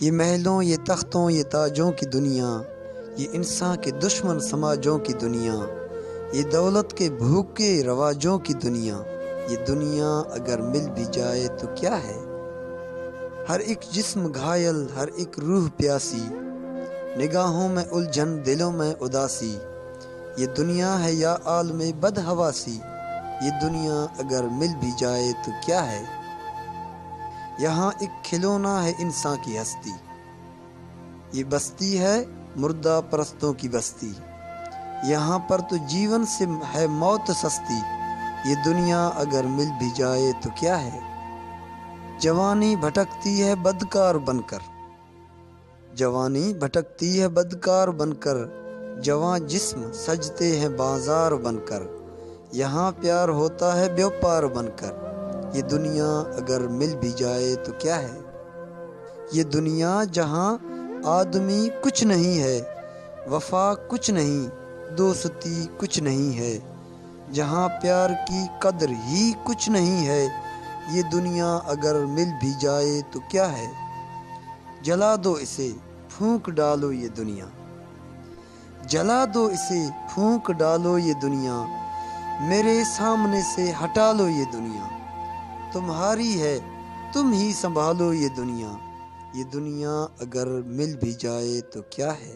یہ محلوں، یہ تختوں، یہ تاجوں کی دنیا، یہ انسان کے دشمن سماجوں کی دنیا، یہ دولت کے بھوکے رواجوں کی دنیا، یہ دنیا اگر مل بھی جائے تو کیا ہے؟ ہر ایک جسم گھائل، ہر ایک روح پیاسی، نگاہوں میں الجھن، دلوں میں اداسی، یہ دنیا ہے یا عالم بدحواسی، یہ دنیا اگر مل بھی جائے تو کیا ہے؟ یہاں ایک کھلونا ہے انسان کی ہستی، یہ بستی ہے مردہ پرستوں کی بستی، یہاں پر تو جیون سے ہے موت سستی، یہ دنیا اگر مل بھی جائے تو کیا ہے؟ جوانی بھٹکتی ہے بدکار بن کر، جوانی بھٹکتی ہے بدکار بن کر، جواں جسم سجتے ہیں بازار بن کر، یہاں پیار ہوتا ہے بیوپار بن کر، یہ دنیا اگر مل بھی جائے تو کیا ہے؟ یہ دنیا جہاں آدمی کچھ نہیں ہے، وفا کچھ نہیں، دوستی کچھ نہیں ہے، جہاں پیار کی قدر ہی کچھ نہیں ہے، یہ دنیا اگر مل بھی جائے تو کیا ہے؟ جلا دو اسے، پھونک ڈالو یہ دنیا، جلا دو اسے، پھونک ڈالو یہ دنیا، میرے سامنے سے ہٹا لو یہ دنیا، تمہاری ہے تم ہی سنبھالو یہ دنیا، یہ دنیا اگر مل بھی جائے تو کیا ہے؟